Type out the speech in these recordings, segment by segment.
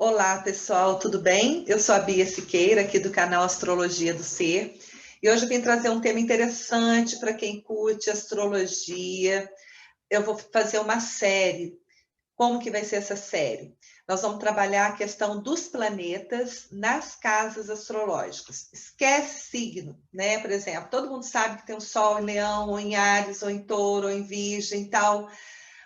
Olá, pessoal, tudo bem? Eu sou a Bia Siqueira, aqui do canal Astrologia do Ser, e hoje eu vim trazer um tema interessante para quem curte astrologia. Eu vou fazer uma série. Como que vai ser essa série? Nós vamos trabalhar a questão dos planetas nas casas astrológicas. Esquece signo, né? Por exemplo, todo mundo sabe que tem o Sol em Leão, ou em Áries, ou em Touro, ou em Virgem e tal,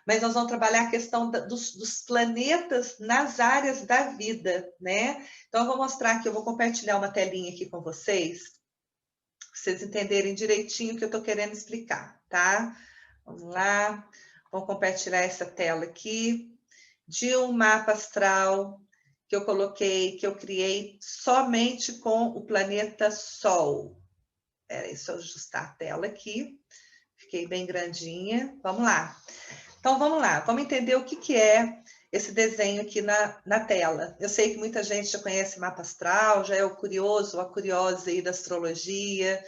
mas nós vamos trabalhar a questão dos planetas nas áreas da vida, né? Então, eu vou mostrar aqui, eu vou compartilhar uma telinha aqui com vocês, para vocês entenderem direitinho o que eu estou querendo explicar, tá? Vamos lá, vou compartilhar essa tela aqui de um mapa astral que eu coloquei, que eu criei somente com o planeta Sol. Espera aí, só ajustar a tela aqui. Fiquei bem grandinha. Vamos lá. Então, vamos lá, vamos entender o que é esse desenho aqui na tela. Eu sei que muita gente já conhece mapa astral, já é o curioso, a curiosa aí da astrologia,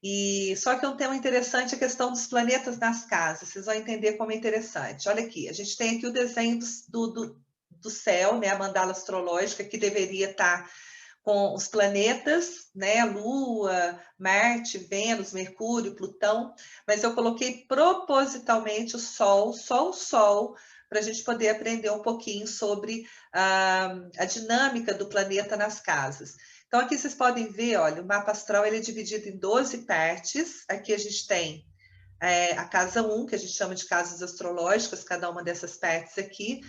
e só que é um tema interessante a questão dos planetas nas casas, vocês vão entender como é interessante. Olha aqui, a gente tem aqui o desenho do céu, né, a mandala astrológica, que deveria estar com os planetas, né, Lua, Marte, Vênus, Mercúrio, Plutão, mas eu coloquei propositalmente o Sol, só o Sol, para a gente poder aprender um pouquinho sobre a dinâmica do planeta nas casas. Então, aqui vocês podem ver, olha, o mapa astral ele é dividido em 12 partes. Aqui a gente tem a casa 1, que a gente chama de casas astrológicas, cada uma dessas partes aqui.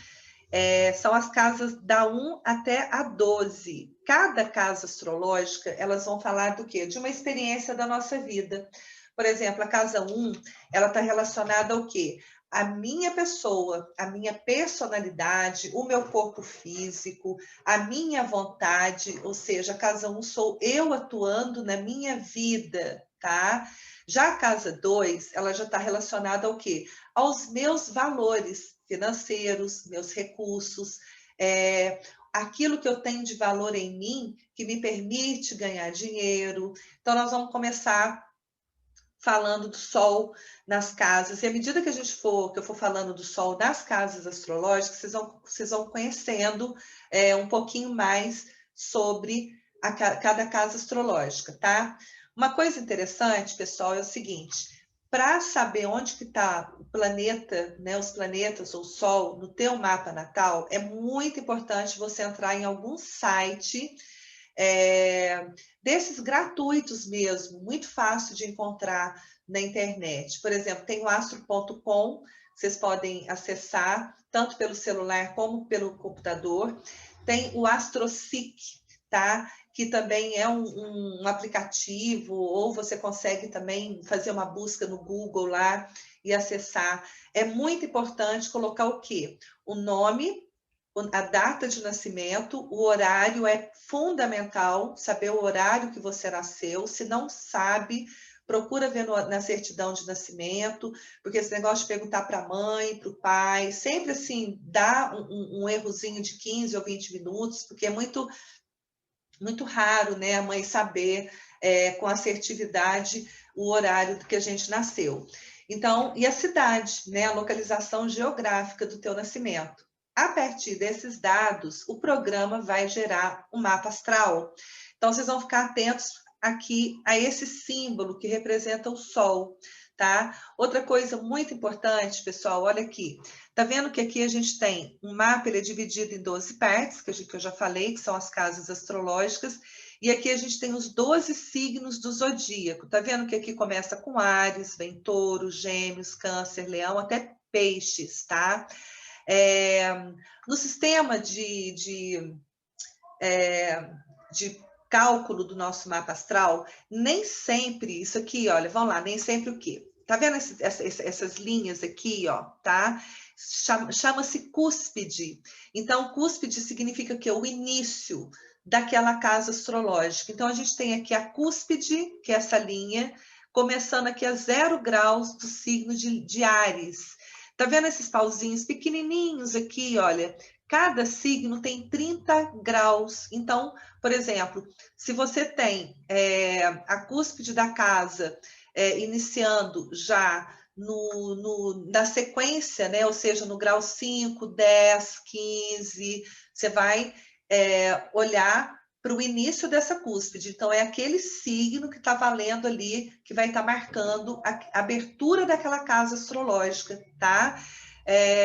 São as casas da 1 até a 12. Cada casa astrológica, elas vão falar do quê? De uma experiência da nossa vida. Por exemplo, a casa 1, ela está relacionada ao quê? A minha pessoa, a minha personalidade, o meu corpo físico, a minha vontade, ou seja, a casa 1 sou eu atuando na minha vida, tá? Já a casa 2, ela já está relacionada ao quê? Aos meus valores financeiros, meus recursos, aquilo que eu tenho de valor em mim que me permite ganhar dinheiro. Então, nós vamos começar falando do Sol nas casas. E à medida que eu for falando do Sol nas casas astrológicas, vocês vão conhecendo um pouquinho mais sobre cada casa astrológica, tá? Uma coisa interessante, pessoal, é o seguinte: para saber onde que está o planeta, né, os planetas ou o Sol no teu mapa natal, é muito importante você entrar em algum site desses gratuitos mesmo, muito fácil de encontrar na internet. Por exemplo, tem o astro.com, vocês podem acessar tanto pelo celular como pelo computador. Tem o AstroSeek, tá? Que também é um aplicativo, ou você consegue também fazer uma busca no Google lá e acessar. É muito importante colocar o quê? O nome, a data de nascimento, o horário é fundamental, saber o horário que você nasceu. Se não sabe, procura ver na certidão de nascimento, porque esse negócio de perguntar para a mãe, para o pai, sempre assim, dá um errozinho de 15 ou 20 minutos, porque é muito raro, né, a mãe saber com assertividade o horário que a gente nasceu. Então, e a cidade, né, a localização geográfica do teu nascimento. A partir desses dados, o programa vai gerar um mapa astral. Então, vocês vão ficar atentos aqui a esse símbolo que representa o Sol, tá? Outra coisa muito importante, pessoal, olha aqui. Tá vendo que aqui a gente tem um mapa, ele é dividido em 12 partes, que eu já falei, que são as casas astrológicas, e aqui a gente tem os 12 signos do zodíaco. Tá vendo que aqui começa com Áries, vem Touro, Gêmeos, Câncer, Leão, até Peixes, tá? No sistema de cálculo do nosso mapa astral, nem sempre, isso aqui, olha, vamos lá, nem sempre o quê? Tá vendo essas linhas aqui, ó, tá? Chama-se cúspide. Então, cúspide significa que é o início daquela casa astrológica. Então, a gente tem aqui a cúspide, que é essa linha, começando aqui a 0 graus do signo de Áries. Tá vendo esses pauzinhos pequenininhos aqui, olha? Cada signo tem 30 graus. Então, por exemplo, se você tem a cúspide da casa iniciando já na sequência, né? Ou seja, no grau 5, 10, 15, você vai olhar para o início dessa cúspide. Então, é aquele signo que está valendo ali, que vai estar marcando a abertura daquela casa astrológica, tá?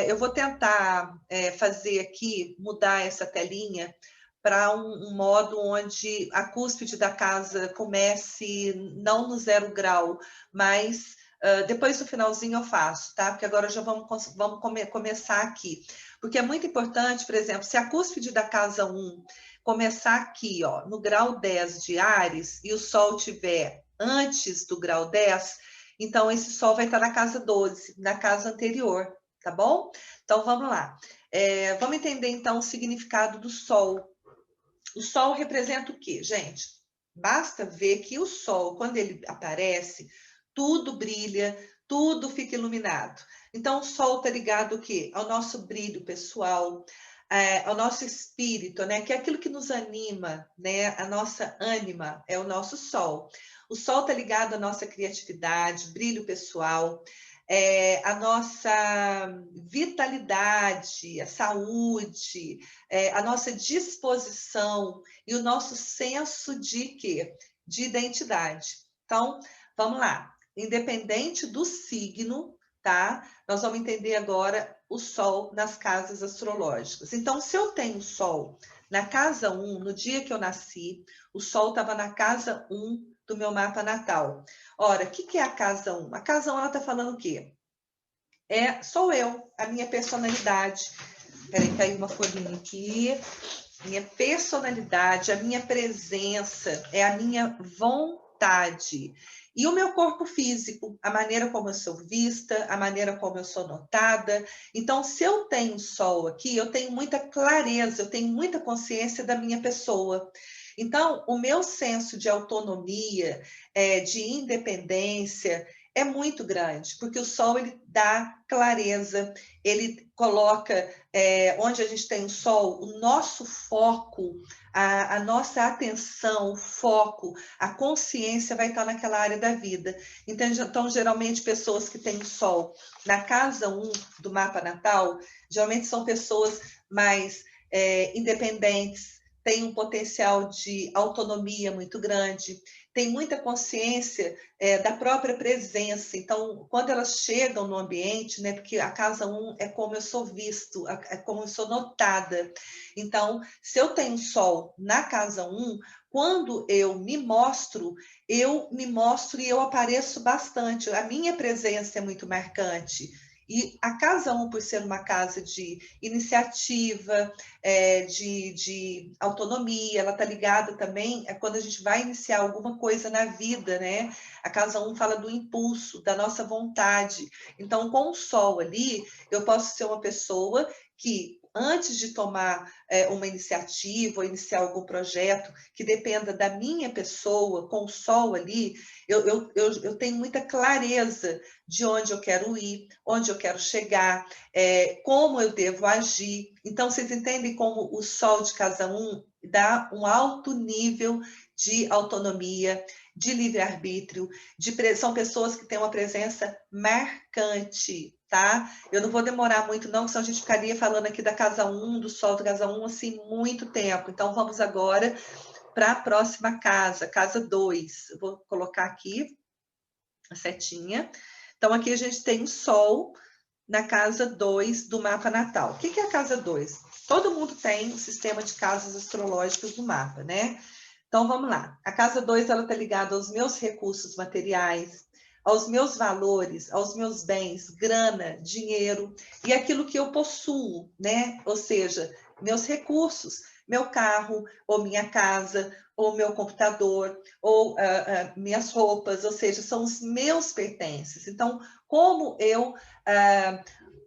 Eu vou tentar fazer aqui, mudar essa telinha para um modo onde a cúspide da casa comece não no 0 grau, mas depois do finalzinho eu faço, tá? Porque agora já vamos começar aqui. Porque é muito importante, por exemplo, se a cúspide da casa 1 começar aqui, ó, no grau 10 de Áries, e o Sol estiver antes do grau 10, então esse Sol vai estar na casa 12, na casa anterior, tá bom? Então vamos lá. Vamos entender então o significado do Sol. O Sol representa o quê, gente? Basta ver que o Sol, quando ele aparece, tudo brilha, tudo fica iluminado. Então, o Sol está ligado o quê? Ao nosso brilho pessoal, ao nosso espírito, né? Que é aquilo que nos anima, né? A nossa ânima é o nosso Sol. O Sol está ligado à nossa criatividade, brilho pessoal, a nossa vitalidade, a saúde, a nossa disposição e o nosso senso de quê? De identidade. Então, vamos lá. Independente do signo, tá? Nós vamos entender agora o Sol nas casas astrológicas. Então, se eu tenho Sol na casa 1, no dia que eu nasci, o Sol estava na casa 1 do meu mapa natal. Ora, o que é a casa 1? A casa 1, ela está falando o quê? Sou eu, a minha personalidade. Peraí, caiu uma folhinha aqui. Minha personalidade, a minha presença, é a minha vontade. E o meu corpo físico, a maneira como eu sou vista, a maneira como eu sou notada. Então, se eu tenho Sol aqui, eu tenho muita clareza, eu tenho muita consciência da minha pessoa. Então, o meu senso de autonomia, de independência, é muito grande, porque o Sol ele dá clareza, ele coloca onde a gente tem o Sol, o nosso foco, a nossa atenção, o foco, a consciência vai estar naquela área da vida. Então, geralmente, pessoas que têm o Sol na casa 1 do mapa natal, geralmente são pessoas mais independentes, têm um potencial de autonomia muito grande, tem muita consciência da própria presença. Então, quando elas chegam no ambiente, né, porque a casa 1 é como eu sou visto, é como eu sou notada. Então, se eu tenho Sol na casa 1, quando eu me mostro e eu apareço bastante. A minha presença é muito marcante. E a casa 1, por ser uma casa de iniciativa, de autonomia, ela está ligada também a quando a gente vai iniciar alguma coisa na vida, né? A casa 1 fala do impulso, da nossa vontade. Então, com o Sol ali, eu posso ser uma pessoa que, antes de tomar uma iniciativa ou iniciar algum projeto que dependa da minha pessoa, com o Sol ali, eu tenho muita clareza de onde eu quero ir, onde eu quero chegar, como eu devo agir. Então, vocês entendem como o Sol de casa 1 dá um alto nível de autonomia, de livre-arbítrio, são pessoas que têm uma presença marcante, tá? Eu não vou demorar muito não, senão a gente ficaria falando aqui da casa 1, do Sol da casa 1, assim, muito tempo. Então, vamos agora para a próxima casa, casa 2. Eu vou colocar aqui a setinha. Então, aqui a gente tem o Sol na casa 2 do mapa natal. O que é a casa 2? Todo mundo tem um sistema de casas astrológicas no mapa, né? Então, vamos lá. A casa 2, ela está ligada aos meus recursos materiais, aos meus valores, aos meus bens, grana, dinheiro e aquilo que eu possuo, né? Ou seja, meus recursos, meu carro, ou minha casa, ou meu computador, ou minhas roupas, ou seja, são os meus pertences. Então, como eu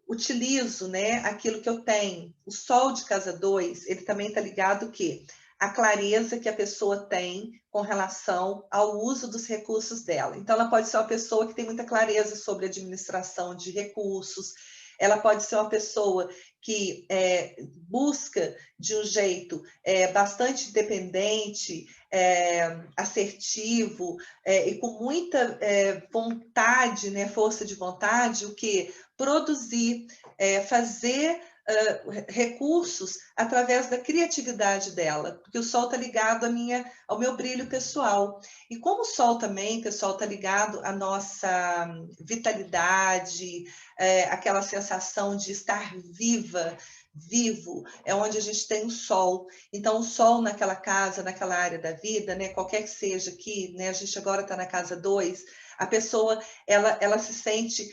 utilizo, né, aquilo que eu tenho. O Sol de casa 2, ele também está ligado o quê? A clareza que a pessoa tem com relação ao uso dos recursos dela. Então, ela pode ser uma pessoa que tem muita clareza sobre administração de recursos, ela pode ser uma pessoa que busca de um jeito bastante independente, assertivo e com muita vontade, né, força de vontade, o que? Produzir, fazer recursos através da criatividade dela, porque o Sol está ligado ao meu brilho pessoal. E como o Sol também, pessoal, está ligado à nossa vitalidade, aquela sensação de estar viva, vivo, é onde a gente tem o Sol. Então, o Sol naquela casa, naquela área da vida, né, qualquer que seja aqui, né, a gente agora está na casa 2, a pessoa, ela se sente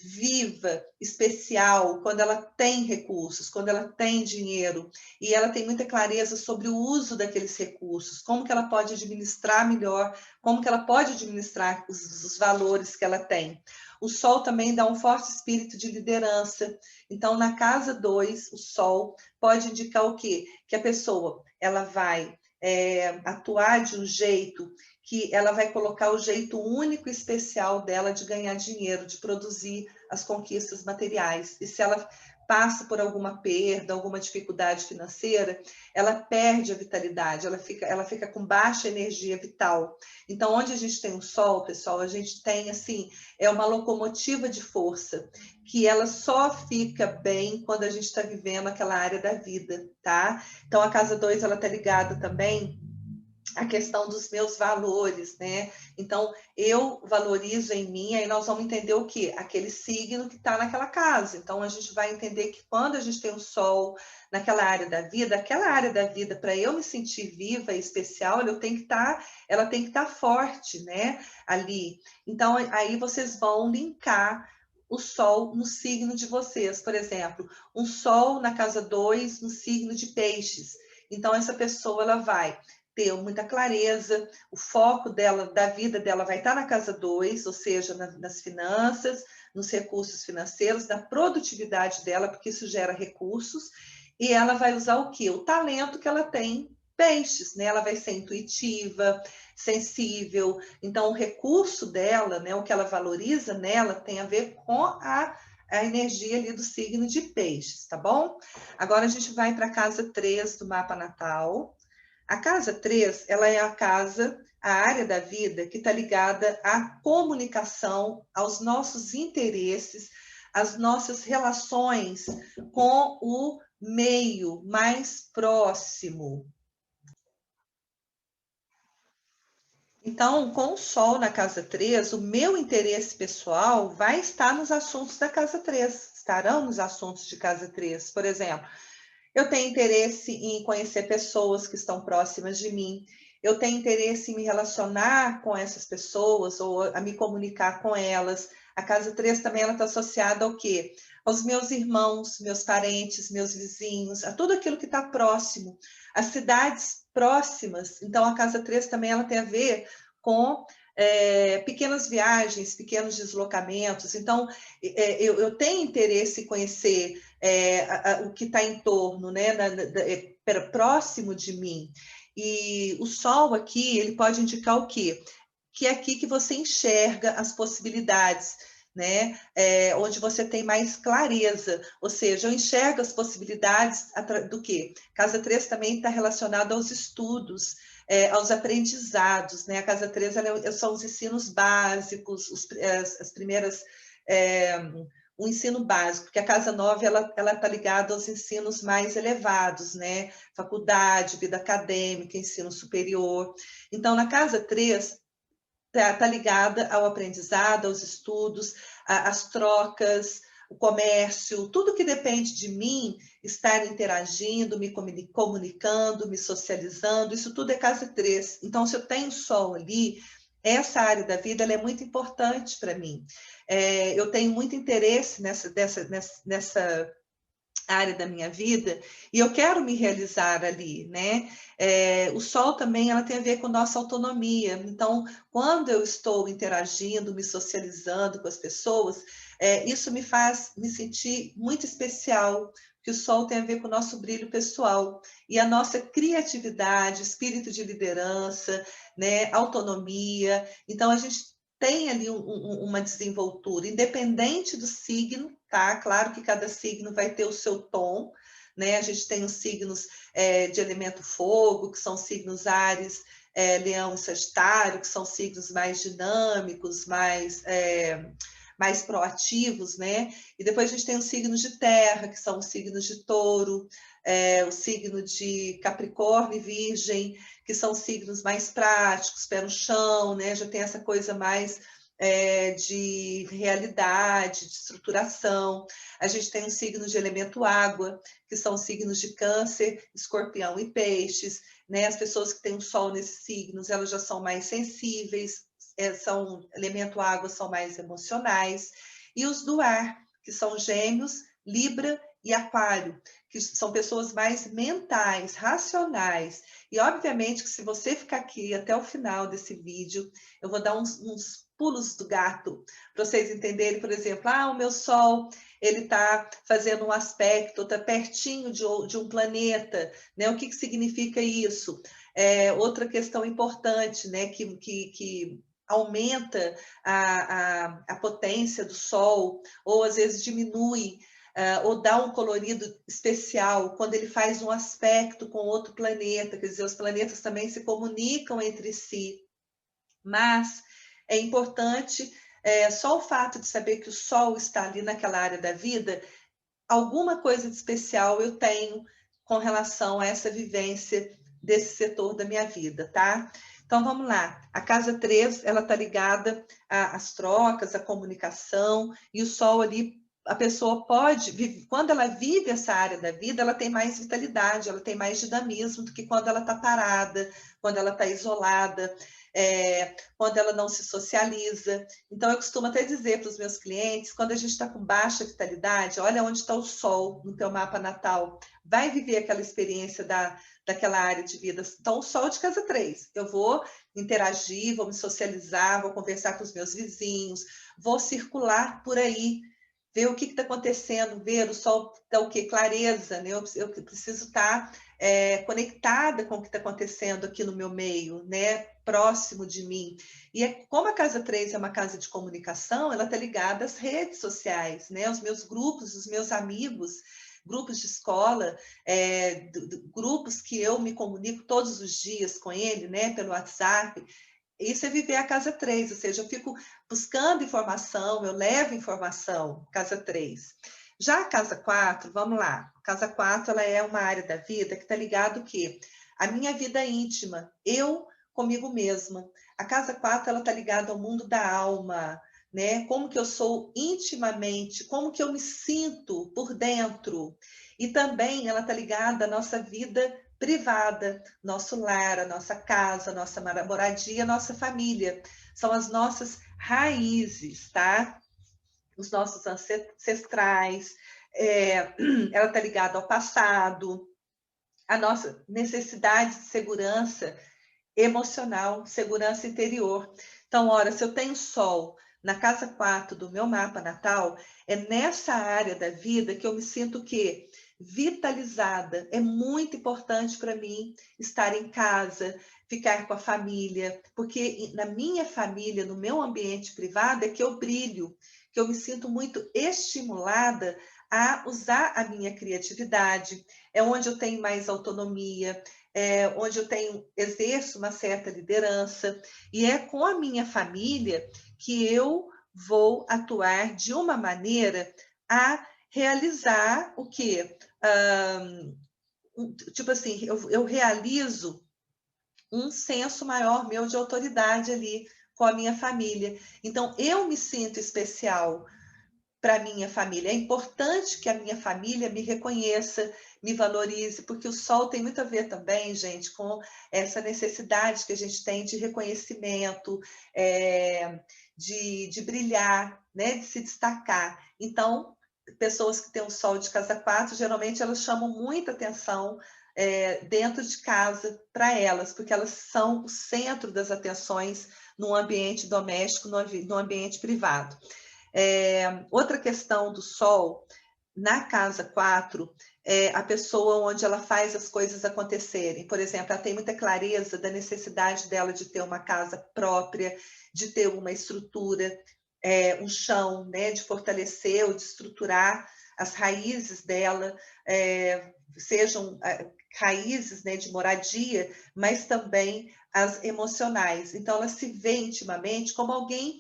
viva, especial, quando ela tem recursos, quando ela tem dinheiro, e ela tem muita clareza sobre o uso daqueles recursos, como que ela pode administrar melhor, como que ela pode administrar os valores que ela tem. O Sol também dá um forte espírito de liderança. Então, na casa 2, o Sol pode indicar o quê? Que a pessoa ela vai atuar de um jeito que ela vai colocar o jeito único e especial dela de ganhar dinheiro, de produzir as conquistas materiais. E se ela passa por alguma perda, alguma dificuldade financeira, ela perde a vitalidade, ela fica com baixa energia vital. Então, onde a gente tem o Sol, pessoal, a gente tem, assim, uma locomotiva de força, que ela só fica bem quando a gente está vivendo aquela área da vida, tá? Então, a casa 2, ela está ligada também a questão dos meus valores, né? Então, eu valorizo em mim, aí nós vamos entender o quê? Aquele signo que está naquela casa. Então, a gente vai entender que quando a gente tem o Sol naquela área da vida, aquela área da vida, para eu me sentir viva e especial, ela tem que estar forte, né? Ali. Então, aí vocês vão linkar o Sol no signo de vocês. Por exemplo, um Sol na casa 2, no signo de Peixes. Então, essa pessoa, ela vai ter muita clareza, o foco dela, da vida dela vai estar na casa 2, ou seja, nas finanças, nos recursos financeiros, na produtividade dela, porque isso gera recursos, e ela vai usar o quê? O talento que ela tem, Peixes, né? Ela vai ser intuitiva, sensível, então o recurso dela, né, o que ela valoriza nela tem a ver com a energia ali do signo de Peixes, tá bom? Agora a gente vai para a casa 3 do mapa natal. A casa 3, ela é a área da vida que está ligada à comunicação, aos nossos interesses, às nossas relações com o meio mais próximo. Então, com o Sol na casa 3, o meu interesse pessoal vai estar nos assuntos da casa 3, estarão nos assuntos de casa 3. Por exemplo, eu tenho interesse em conhecer pessoas que estão próximas de mim. Eu tenho interesse em me relacionar com essas pessoas ou a me comunicar com elas. A casa 3 também está associada ao quê? Aos meus irmãos, meus parentes, meus vizinhos, a tudo aquilo que está próximo. As cidades próximas. Então, a casa 3 também ela tem a ver com pequenas viagens, pequenos deslocamentos. Então, eu tenho interesse em conhecer o que está em torno, né, próximo de mim. E o Sol aqui, ele pode indicar o quê? Que é aqui que você enxerga as possibilidades, né? Onde você tem mais clareza, ou seja, eu enxergo as possibilidades do quê? Casa 3 também está relacionada aos estudos, aos aprendizados, né? A casa 3 são os ensinos básicos, as primeiras... o ensino básico, porque a casa 9 ela está ligada aos ensinos mais elevados, né? Faculdade, vida acadêmica, ensino superior. Então, na casa 3, está ligada ao aprendizado, aos estudos, às trocas, o comércio, tudo que depende de mim estar interagindo, me comunicando, me socializando, isso tudo é casa 3. Então, se eu tenho Sol ali, essa área da vida ela é muito importante para mim. Eu tenho muito interesse nessa área da minha vida e eu quero me realizar ali, né? O Sol também ela tem a ver com nossa autonomia. Então, quando eu estou interagindo, me socializando com as pessoas, isso me faz me sentir muito especial, que o Sol tem a ver com o nosso brilho pessoal e a nossa criatividade, espírito de liderança, né? Autonomia. Então, a gente tem ali uma desenvoltura, independente do signo, tá? Claro que cada signo vai ter o seu tom, né? A gente tem os signos de elemento fogo, que são signos Áries, Leão e Sagitário, que são signos mais dinâmicos, mais proativos, né? E depois a gente tem os signos de terra, que são os signos de touro, o signo de Capricórnio e Virgem, que são signos mais práticos, pé no chão, né? Já tem essa coisa mais de realidade, de estruturação. A gente tem um signo de elemento água, que são signos de Câncer, Escorpião e Peixes, né? As pessoas que têm o Sol nesses signos, elas já são mais sensíveis, elemento água, são mais emocionais. E os do ar, que são Gêmeos, Libra e Aquário, que são pessoas mais mentais, racionais. E, obviamente, que se você ficar aqui até o final desse vídeo, eu vou dar uns pulos do gato, para vocês entenderem, por exemplo, o meu Sol, ele está fazendo um aspecto, está pertinho de um planeta, né? O que significa isso? Outra questão importante, né? Que aumenta a potência do Sol, ou às vezes diminui, ou dá um colorido especial quando ele faz um aspecto com outro planeta, quer dizer, os planetas também se comunicam entre si, mas é importante, só o fato de saber que o Sol está ali naquela área da vida, alguma coisa de especial eu tenho com relação a essa vivência desse setor da minha vida, tá? Então, vamos lá. A casa 3, ela está ligada às trocas, à comunicação, e o Sol ali, a pessoa pode, quando ela vive essa área da vida, ela tem mais vitalidade, ela tem mais dinamismo do que quando ela está parada, quando ela está isolada, quando ela não se socializa. Então, eu costumo até dizer para os meus clientes, quando a gente está com baixa vitalidade, olha onde está o Sol no teu mapa natal, vai viver aquela experiência daquela área de vida. Então, o Sol de casa 3, eu vou interagir, vou me socializar, vou conversar com os meus vizinhos, vou circular por aí, ver o que está acontecendo, ver o Sol dá o quê? Clareza, né? Eu preciso estar conectada com o que está acontecendo aqui no meu meio, né? Próximo de mim. E como a casa 3 é uma casa de comunicação, ela está ligada às redes sociais, né? Os meus grupos, os meus amigos, grupos de escola, grupos que eu me comunico todos os dias com ele, né? Pelo WhatsApp. Isso é viver a casa 3, ou seja, eu fico buscando informação, eu levo informação, casa 3. Já a casa 4, vamos lá. A casa 4, ela é uma área da vida que está ligada o quê? A minha vida íntima, eu comigo mesma. A casa 4, ela está ligada ao mundo da alma, né? Como que eu sou intimamente, como que eu me sinto por dentro. E também ela está ligada à nossa vida privada, nosso lar, a nossa casa, a nossa moradia, a nossa família. São as nossas raízes, tá? Os nossos ancestrais. Ela está ligada ao passado, a nossa necessidade de segurança emocional, segurança interior. Então, ora, se eu tenho Sol na casa 4 do meu mapa natal, é nessa área da vida que eu me sinto o quê? Vitalizada. É muito importante para mim estar em casa, ficar com a família, porque na minha família, no meu ambiente privado, é que eu brilho, que eu me sinto muito estimulada a usar a minha criatividade, é onde eu tenho mais autonomia, onde eu exerço uma certa liderança, e é com a minha família que eu vou atuar de uma maneira a realizar o quê? Tipo assim, eu realizo um senso maior meu de autoridade ali com a minha família. Então, eu me sinto especial para a minha família. É importante que a minha família me reconheça, me valorize, porque o Sol tem muito a ver também, gente, com essa necessidade que a gente tem de reconhecimento, de brilhar, né, de se destacar. Então, pessoas que têm o Sol de casa 4, geralmente elas chamam muita atenção dentro de casa para elas, porque elas são o centro das atenções no ambiente doméstico, no ambiente privado. Outra questão do Sol Na casa 4, é a pessoa onde ela faz as coisas acontecerem. Por exemplo, ela tem muita clareza da necessidade dela de ter uma casa própria, de ter uma estrutura, um chão, né, de fortalecer ou de estruturar as raízes dela, sejam raízes, né, de moradia, mas também as emocionais. Então, ela se vê intimamente como alguém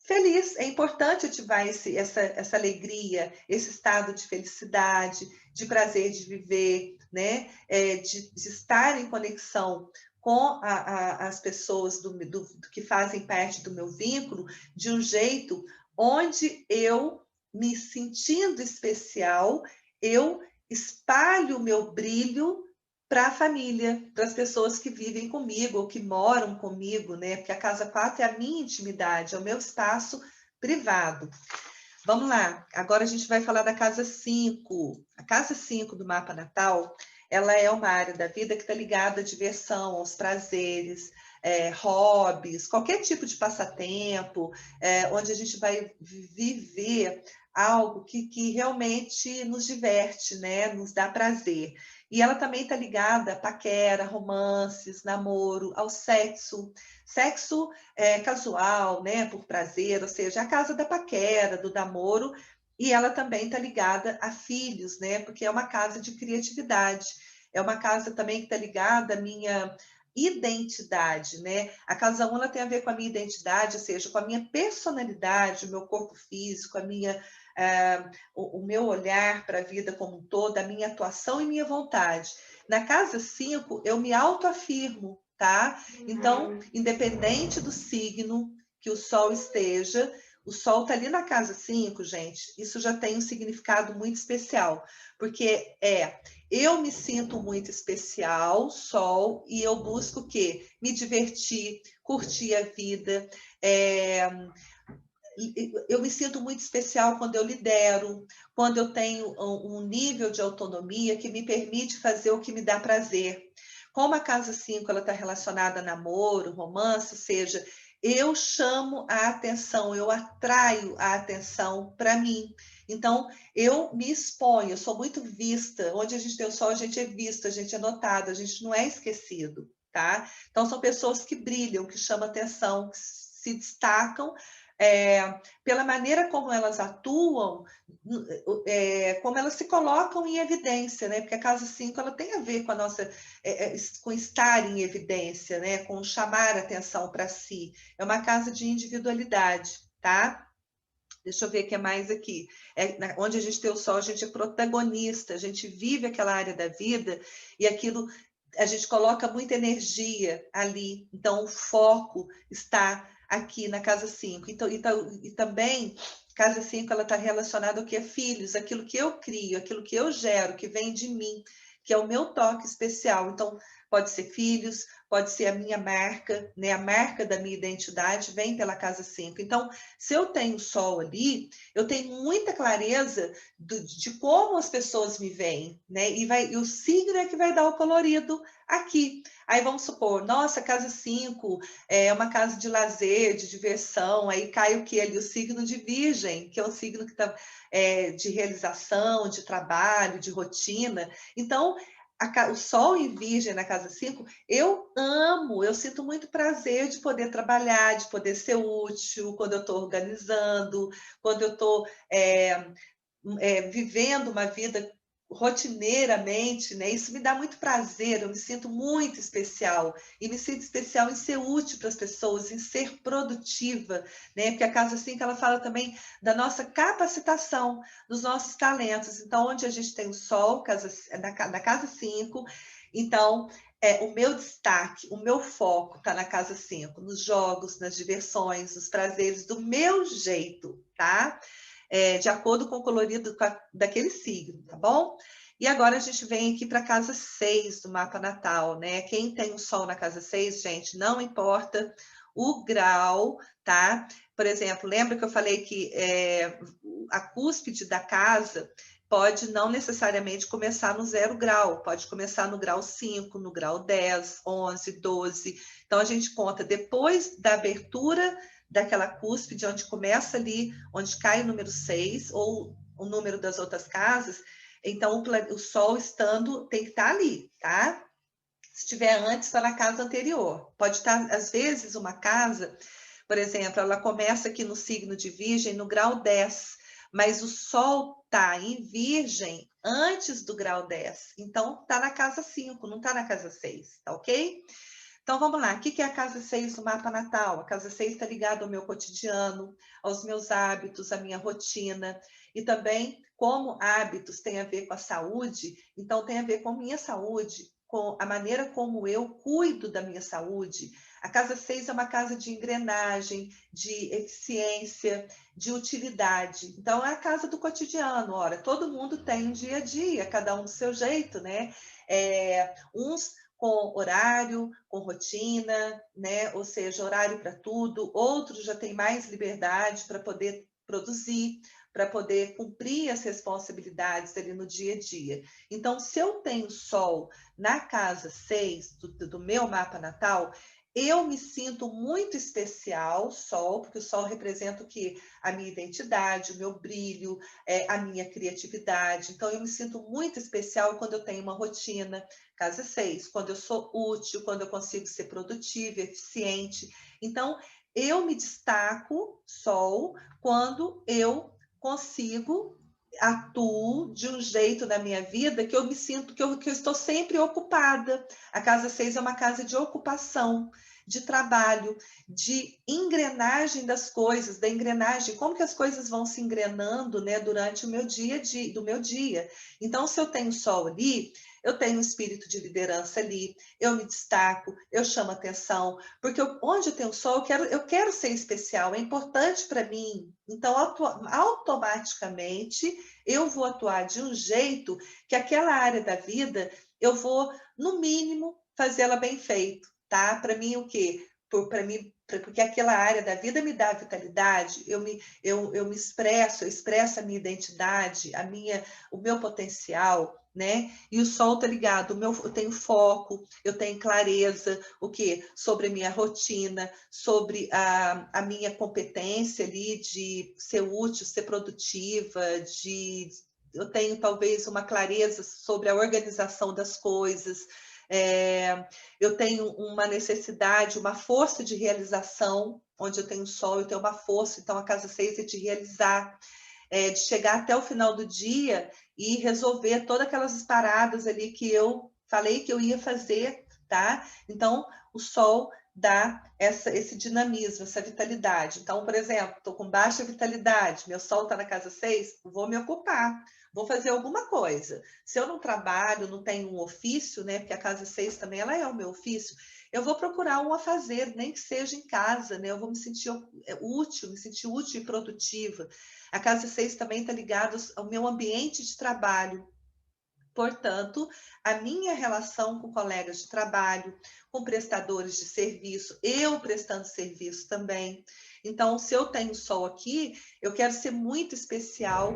feliz. É importante ativar essa alegria, esse estado de felicidade, de prazer de viver, né? De estar em conexão com as pessoas do que fazem parte do meu vínculo, de um jeito onde eu, me sentindo especial, eu espalho o meu brilho para a família, para as pessoas que vivem comigo ou que moram comigo, né? Porque a casa 4 é a minha intimidade, é o meu espaço privado. Vamos lá, agora a gente vai falar da casa 5. A casa 5 do mapa natal, ela é uma área da vida que está ligada à diversão, aos prazeres, hobbies, qualquer tipo de passatempo, onde a gente vai viver algo que realmente nos diverte, né? Nos dá prazer. E ela também está ligada a paquera, romances, namoro, ao sexo, sexo casual, né? Por prazer, ou seja, a casa da paquera, do namoro, e ela também está ligada a filhos, né? Porque é uma casa de criatividade, é uma casa também que está ligada à minha identidade, né? A casa 1 ela tem a ver com a minha identidade, ou seja, com a minha personalidade, o meu corpo físico, a minha o meu olhar para a vida como um todo, a minha atuação e minha vontade. Na casa 5, eu me autoafirmo, tá? Então, independente do signo que o Sol esteja, o Sol está ali na casa 5, gente, isso já tem um significado muito especial, porque eu me sinto muito especial, Sol, e eu busco o quê? Me divertir, curtir a vida, eu me sinto muito especial quando eu lidero, quando eu tenho um nível de autonomia que me permite fazer o que me dá prazer. Como a casa 5 ela está relacionada a namoro, romance, ou seja, eu chamo a atenção, eu atraio a atenção para mim. Então, eu me exponho, eu sou muito vista. Onde a gente tem o sol, a gente é visto, a gente é notado, a gente não é esquecido, tá? Então, são pessoas que brilham, que chamam atenção, que se destacam pela maneira como elas atuam, como elas se colocam em evidência, né? Porque a casa 5 ela tem a ver com a nossa, com estar em evidência, né? Com chamar atenção para si. É uma casa de individualidade, tá? Deixa eu ver o que é mais aqui. Onde a gente tem o sol, a gente é protagonista, a gente vive aquela área da vida e aquilo a gente coloca muita energia ali. Então, o foco está aqui na casa 5. Então, e também, casa 5 ela está relacionada ao que é filhos, aquilo que eu crio, aquilo que eu gero, que vem de mim, que é o meu toque especial. Então, pode ser filhos, pode ser a minha marca, né? A marca da minha identidade vem pela casa 5. Então, se eu tenho sol ali, eu tenho muita clareza de como as pessoas me veem, né? E o signo é que vai dar o colorido aqui. Aí vamos supor, nossa, casa 5 é uma casa de lazer, de diversão, aí cai o que ali? O signo de Virgem, que é um signo que está de realização, de trabalho, de rotina. Então, o Sol em Virgem na casa 5, eu amo, eu sinto muito prazer de poder trabalhar, de poder ser útil, quando eu estou organizando, quando eu estou vivendo uma vida rotineiramente, né? Isso me dá muito prazer, eu me sinto muito especial, e me sinto especial em ser útil para as pessoas, em ser produtiva, né? Porque a casa 5 ela fala também da nossa capacitação, dos nossos talentos. Então, onde a gente tem o sol, na casa 5, então o meu destaque, o meu foco está na casa 5, nos jogos, nas diversões, nos prazeres, do meu jeito, tá? De acordo com o colorido daquele signo, tá bom? E agora a gente vem aqui para a casa 6 do mapa natal, né? Quem tem o sol na casa 6, gente, não importa o grau, tá? Por exemplo, lembra que eu falei que a cúspide da casa pode não necessariamente começar no 0 grau, pode começar no grau 5, no grau 10, 11, 12. Então, a gente conta depois da abertura daquela cúspide, onde começa ali, onde cai o número 6, ou o número das outras casas, então o Sol estando, tem que estar ali, tá? Se estiver antes, está na casa anterior. Pode estar, às vezes, uma casa, por exemplo, ela começa aqui no signo de Virgem, no grau 10, mas o Sol está em Virgem antes do grau 10. Então, está na casa 5, não está na casa 6, tá ok? Então, vamos lá. O que é a casa 6 do mapa natal? A casa 6 está ligada ao meu cotidiano, aos meus hábitos, à minha rotina. E também, como hábitos têm a ver com a saúde, então tem a ver com a minha saúde, com a maneira como eu cuido da minha saúde. A casa 6 é uma casa de engrenagem, de eficiência, de utilidade. Então, é a casa do cotidiano. Ora, todo mundo tem um dia a dia, cada um do seu jeito, né? Uns com horário, com rotina, né? Ou seja, horário para tudo. Outros já têm mais liberdade para poder produzir, para poder cumprir as responsabilidades ali no dia a dia. Então, se eu tenho Sol na casa 6 do meu mapa natal, eu me sinto muito especial, Sol, porque o Sol representa o quê? A minha identidade, o meu brilho, a minha criatividade. Então, eu me sinto muito especial quando eu tenho uma rotina. Casa 6, quando eu sou útil, quando eu consigo ser produtiva, eficiente. Então, eu me destaco, Sol, quando eu consigo, atuo de um jeito na minha vida que eu me sinto que eu estou sempre ocupada. A casa 6 é uma casa de ocupação, de trabalho, de engrenagem das coisas, da engrenagem, como que as coisas vão se engrenando, né, durante o meu do meu dia. Então, se eu tenho Sol ali, eu tenho um espírito de liderança ali, eu me destaco, eu chamo atenção, porque onde eu tenho Sol, eu quero ser especial, é importante para mim. Então, automaticamente, eu vou atuar de um jeito que aquela área da vida, eu vou, no mínimo, fazê-la bem feito, tá? Para mim, o quê? Para mim, porque aquela área da vida me dá vitalidade, eu me expresso, eu expresso a minha identidade, o meu potencial, né? E o Sol tá ligado, eu tenho foco, eu tenho clareza, o quê? Sobre a minha rotina, sobre a minha competência ali de ser útil, ser produtiva, eu tenho talvez uma clareza sobre a organização das coisas, eu tenho uma necessidade, uma força de realização, onde eu tenho Sol, eu tenho uma força, então a casa 6 é de realizar, de chegar até o final do dia e resolver todas aquelas paradas ali que eu falei que eu ia fazer, tá? Então, o Sol dá esse dinamismo, essa vitalidade. Então, por exemplo, estou com baixa vitalidade, meu Sol está na casa 6, vou me ocupar, vou fazer alguma coisa. Se eu não trabalho, não tenho um ofício, né? Porque a casa 6 também ela é o meu ofício, eu vou procurar um a fazer, nem que seja em casa, né? Eu vou me sentir útil e produtiva. A casa 6 também está ligada ao meu ambiente de trabalho. Portanto, a minha relação com colegas de trabalho, com prestadores de serviço, eu prestando serviço também. Então, se eu tenho Sol aqui, eu quero ser muito especial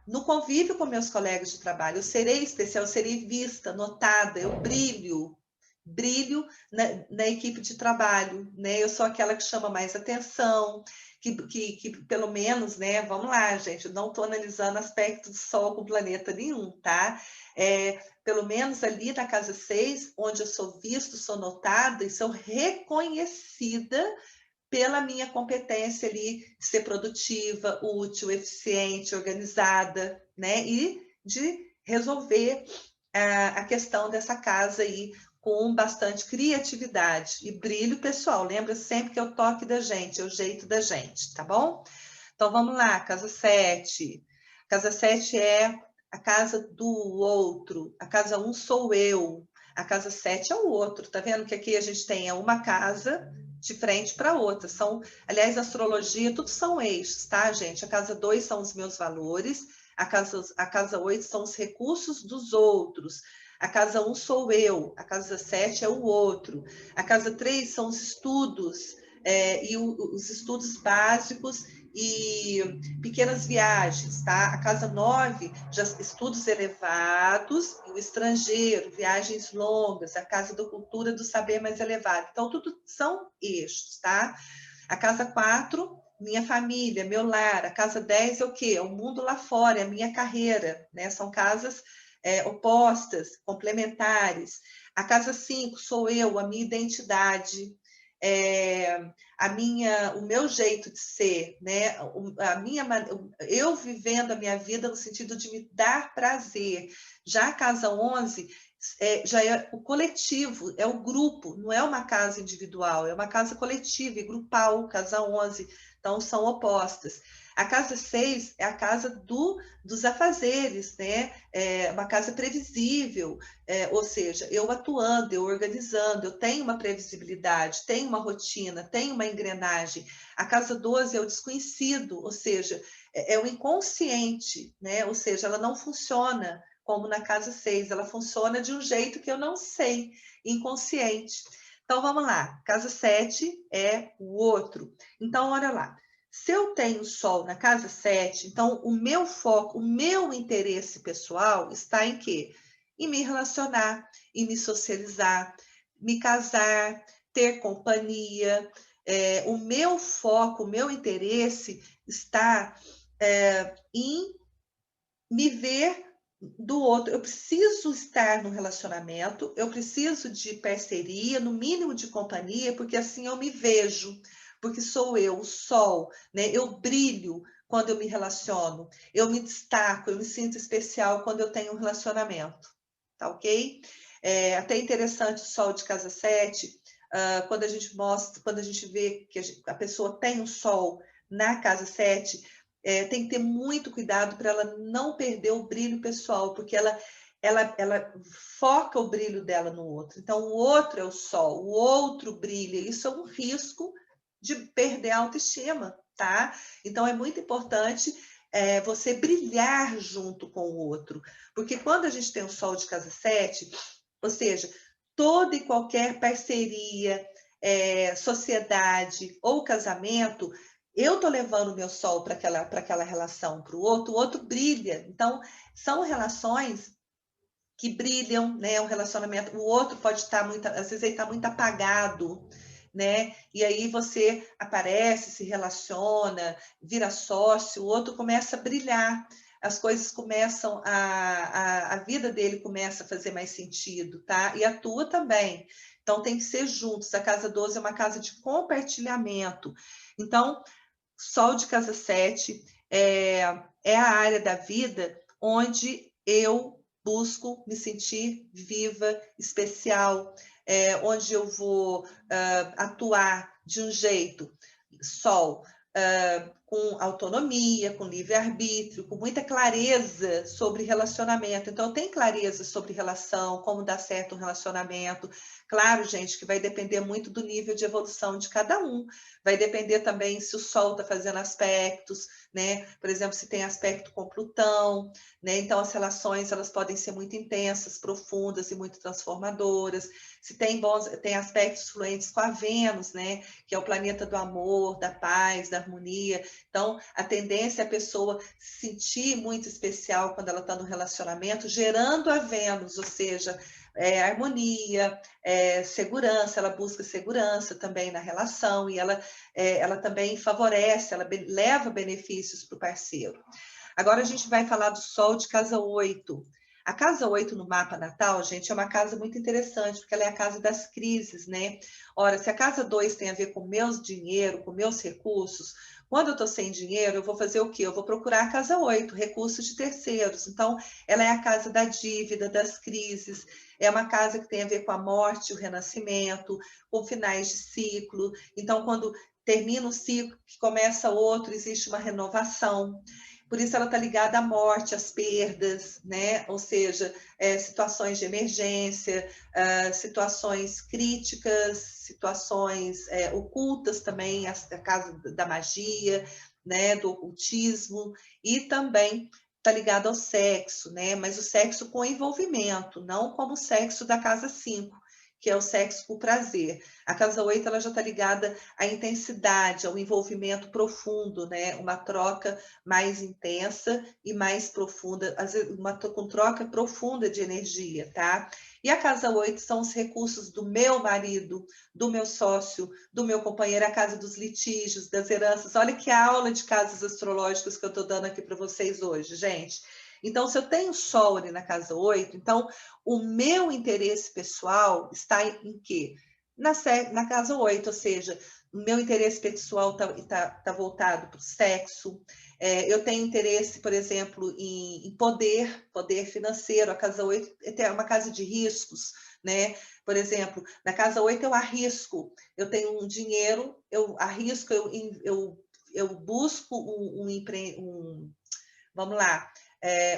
no convívio com meus colegas de trabalho. Eu serei especial, eu serei vista, notada, eu brilho na equipe de trabalho, né? Eu sou aquela que chama mais atenção, que pelo menos, né? Vamos lá, gente, eu não estou analisando aspecto do Sol com planeta nenhum, tá? Pelo menos ali na casa 6, onde eu sou vista, sou notada e sou reconhecida pela minha competência ali de ser produtiva, útil, eficiente, organizada, né? E de resolver a questão dessa casa aí com bastante criatividade e brilho pessoal. Lembra sempre que é o toque da gente, é o jeito da gente, tá bom? Então vamos lá, casa 7. Casa 7 é a casa do outro, a casa 1 sou eu, a casa 7 é o outro. Tá vendo que aqui a gente tem uma casa de frente para outra. Aliás, astrologia, tudo são eixos, tá, gente? A casa 2 são os meus valores, a casa 8 são os recursos dos outros. A casa 1 sou eu, a casa 7 é o outro. A casa 3 são os estudos, os estudos básicos e pequenas viagens, tá? A casa 9, já estudos elevados e o estrangeiro, viagens longas, a casa da cultura do saber mais elevado. Então, tudo são eixos, tá? A casa 4 minha família, meu lar. A casa 10 é o quê? É o mundo lá fora, é a minha carreira, né? São casas opostas, complementares. A casa 5 sou eu, a minha identidade, é, o meu jeito de ser, né? Eu vivendo a minha vida no sentido de me dar prazer. Já a casa 11 já é o coletivo, é o grupo, não é uma casa individual, é uma casa coletiva e grupal, casa 11, então são opostas. A casa 6 é a casa dos afazeres, né? É uma casa previsível, ou seja, eu atuando, eu organizando, eu tenho uma previsibilidade, tenho uma rotina, tenho uma engrenagem. A casa 12 é o desconhecido, ou seja, é o inconsciente, né? Ou seja, ela não funciona como na casa 6, ela funciona de um jeito que eu não sei, inconsciente. Então, vamos lá. Casa 7 é o outro. Então, olha lá. Se eu tenho Sol na casa 7, então o meu foco, o meu interesse pessoal está em quê? Em me relacionar, em me socializar, me casar, ter companhia. O meu foco, o meu interesse está em me ver do outro. Eu preciso estar no relacionamento, eu preciso de parceria, no mínimo de companhia, porque assim eu me vejo, porque sou eu, o sol, né? Eu brilho quando eu me relaciono, eu me destaco, eu me sinto especial quando eu tenho um relacionamento, tá ok? Até interessante o sol de casa 7, quando a gente mostra, quando a gente vê que a pessoa tem um sol na casa 7, tem que ter muito cuidado para ela não perder o brilho pessoal, porque ela foca o brilho dela no outro. Então, o outro é o sol, o outro brilha. Isso é um risco de perder a autoestima, tá? Então, é muito importante você brilhar junto com o outro. Porque quando a gente tem o sol de casa 7, ou seja, toda e qualquer parceria, sociedade ou casamento, eu estou levando o meu sol para aquela relação, para o outro brilha. Então, são relações que brilham, né? Um relacionamento, o outro pode estar muito, às vezes ele está muito apagado, né? E aí você aparece, se relaciona, vira sócio, o outro começa a brilhar, as coisas começam a vida dele começa a fazer mais sentido, tá? E a tua também. Então tem que ser juntos. A casa 12 é uma casa de compartilhamento. Então, Sol de casa 7 é a área da vida onde eu busco me sentir viva, especial, onde eu vou atuar de um jeito, Sol, com autonomia, com livre-arbítrio, com muita clareza sobre relacionamento. Então, tem clareza sobre relação, como dar certo um relacionamento. Claro, gente, que vai depender muito do nível de evolução de cada um. Vai depender também se o Sol está fazendo aspectos, né? Por exemplo, se tem aspecto com Plutão, né? Então, as relações elas podem ser muito intensas, profundas e muito transformadoras. Se tem aspectos fluentes com a Vênus, né? Que é o planeta do amor, da paz, da harmonia. Então, a tendência é a pessoa se sentir muito especial quando ela está no relacionamento, gerando a Vênus, ou seja, harmonia, segurança, ela busca segurança também na relação e ela também favorece, ela leva benefícios para o parceiro. Agora a gente vai falar do Sol de casa 8. A casa 8 no mapa natal, gente, é uma casa muito interessante, porque ela é a casa das crises, né? Ora, se a casa 2 tem a ver com meus dinheiro, com meus recursos, quando eu estou sem dinheiro, eu vou fazer o quê? Eu vou procurar a casa 8, recursos de terceiros. Então, ela é a casa da dívida, das crises, é uma casa que tem a ver com a morte, o renascimento, com finais de ciclo. Então, quando termina um ciclo, que começa outro, existe uma renovação. Por isso ela está ligada à morte, às perdas, né? Ou seja, situações de emergência, situações críticas, situações ocultas também, a casa da magia, né? Do ocultismo, e também está ligado ao sexo, né? Mas o sexo com envolvimento, não como o sexo da casa 5, que é o sexo por prazer. A casa 8 ela já está ligada à intensidade, ao envolvimento profundo, né? Uma troca mais intensa e mais profunda, às vezes com troca profunda de energia, tá? E a casa 8 são os recursos do meu marido, do meu sócio, do meu companheiro, a casa dos litígios, das heranças. Olha que aula de casas astrológicas que eu estou dando aqui para vocês hoje, gente. Então, se eu tenho Sol ali na casa 8, então o meu interesse pessoal está em quê? Na casa 8, ou seja, o meu interesse pessoal tá voltado para o sexo. Eu tenho interesse, por exemplo, em poder financeiro. A casa 8 é uma casa de riscos, né? Por exemplo, na casa 8 eu arrisco, eu tenho um dinheiro, eu arrisco, eu busco vamos lá,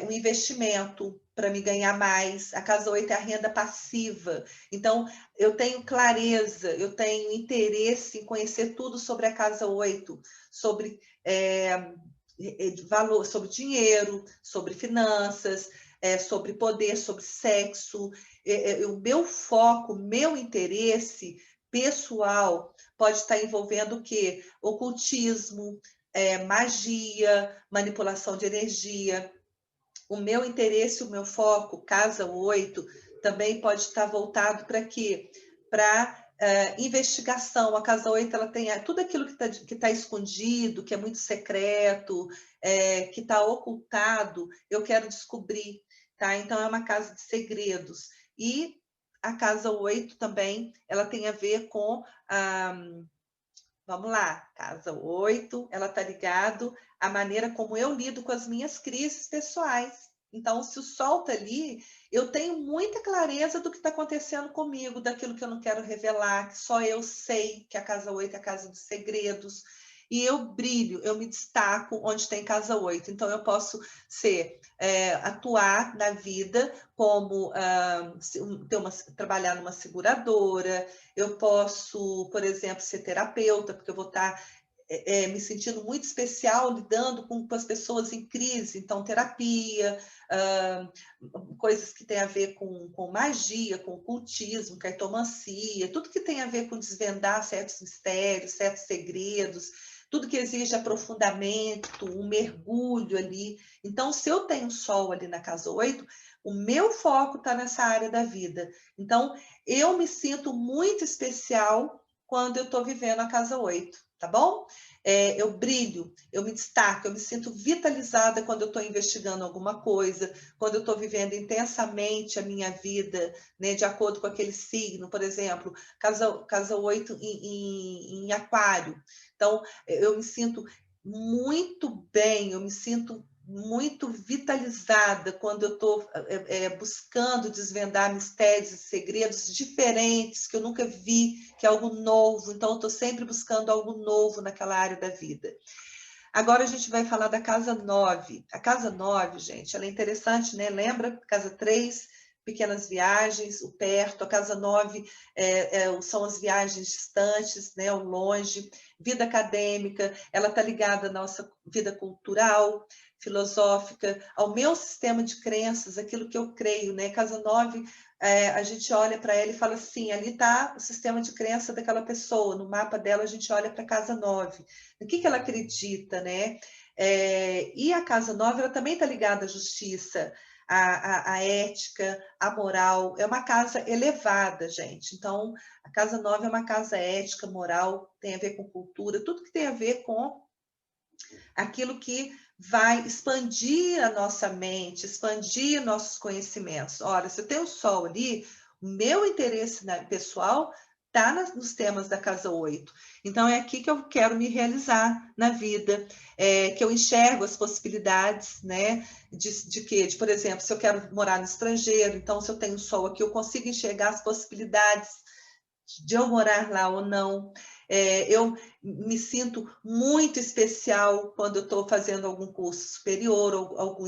um investimento para me ganhar mais. A casa 8 é a renda passiva. Então, eu tenho clareza, eu tenho interesse em conhecer tudo sobre a casa 8, sobre valor, sobre dinheiro, sobre finanças, sobre poder, sobre sexo. O meu foco, meu interesse pessoal pode estar envolvendo o quê? Ocultismo, magia, manipulação de energia. O meu interesse, o meu foco, casa 8, também pode estar voltado para quê? Para investigação. A casa 8 ela tem tudo aquilo que tá escondido, que é muito secreto, que está ocultado, eu quero descobrir. Tá? Então, é uma casa de segredos. E a casa 8 também, ela tem a ver com vamos lá, casa 8, ela está ligado à maneira como eu lido com as minhas crises pessoais. Então, se o Sol está ali, eu tenho muita clareza do que está acontecendo comigo, daquilo que eu não quero revelar, que só eu sei, que a casa 8 é a casa dos segredos. E eu brilho, eu me destaco onde tem casa 8. Então, eu posso atuar na vida como trabalhar numa seguradora, eu posso, por exemplo, ser terapeuta, porque eu vou estar me sentindo muito especial lidando com as pessoas em crise, então terapia, coisas que têm a ver com magia, com ocultismo, cartomancia, tudo que tem a ver com desvendar certos mistérios, certos segredos, tudo que exige aprofundamento, um mergulho ali. Então, se eu tenho Sol ali na casa 8, o meu foco está nessa área da vida. Então, eu me sinto muito especial quando eu estou vivendo a casa 8, tá bom? Eu brilho, eu me destaco, eu me sinto vitalizada quando eu estou investigando alguma coisa, quando eu estou vivendo intensamente a minha vida, né, de acordo com aquele signo, por exemplo, casa 8 em aquário. Então, eu me sinto muito bem, eu me sinto muito vitalizada quando eu estou buscando desvendar mistérios e segredos diferentes que eu nunca vi, que é algo novo. Então, eu estou sempre buscando algo novo naquela área da vida. Agora a gente vai falar da casa 9. A casa 9, gente, ela é interessante, né? Lembra? Casa 3, pequenas viagens, o perto. A casa 9 são as viagens distantes, né? O longe. Vida acadêmica, ela está ligada à nossa vida cultural, filosófica, ao meu sistema de crenças, aquilo que eu creio, né? Casa 9, a gente olha para ela e fala assim, ali está o sistema de crença daquela pessoa, no mapa dela a gente olha para a casa 9, no que ela acredita, né? E a casa 9, ela também está ligada à justiça, à ética, à moral, é uma casa elevada, gente. Então, a casa 9 é uma casa ética, moral, tem a ver com cultura, tudo que tem a ver com aquilo que vai expandir a nossa mente, expandir nossos conhecimentos. Olha, se eu tenho o Sol ali, o meu interesse pessoal está nos temas da casa 8. Então, é aqui que eu quero me realizar na vida, que eu enxergo as possibilidades, né? De, por exemplo, se eu quero morar no estrangeiro, então, se eu tenho Sol aqui, eu consigo enxergar as possibilidades de eu morar lá ou não. Eu me sinto muito especial quando eu estou fazendo algum curso superior, ou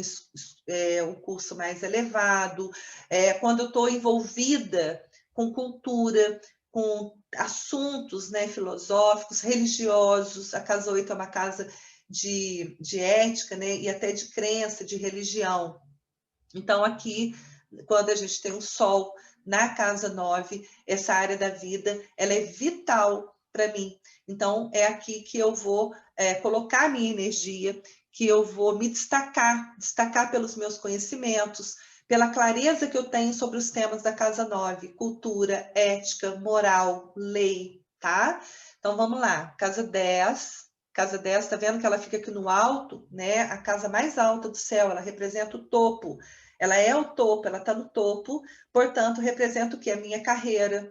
um curso mais elevado, quando eu estou envolvida com cultura, com assuntos, né, filosóficos, religiosos. A casa 8 é uma casa de ética, né, e até de crença, de religião. Então, aqui, quando a gente tem o Sol na casa 9, essa área da vida, ela é vital para mim. Então, é aqui que eu vou colocar a minha energia, que eu vou me destacar pelos meus conhecimentos, pela clareza que eu tenho sobre os temas da casa 9, cultura, ética, moral, lei, tá? Então, vamos lá, casa 10, tá vendo que ela fica aqui no alto, né? A casa mais alta do céu, ela representa o topo. Ela é o topo, ela está no topo, portanto, representa o que? A minha carreira,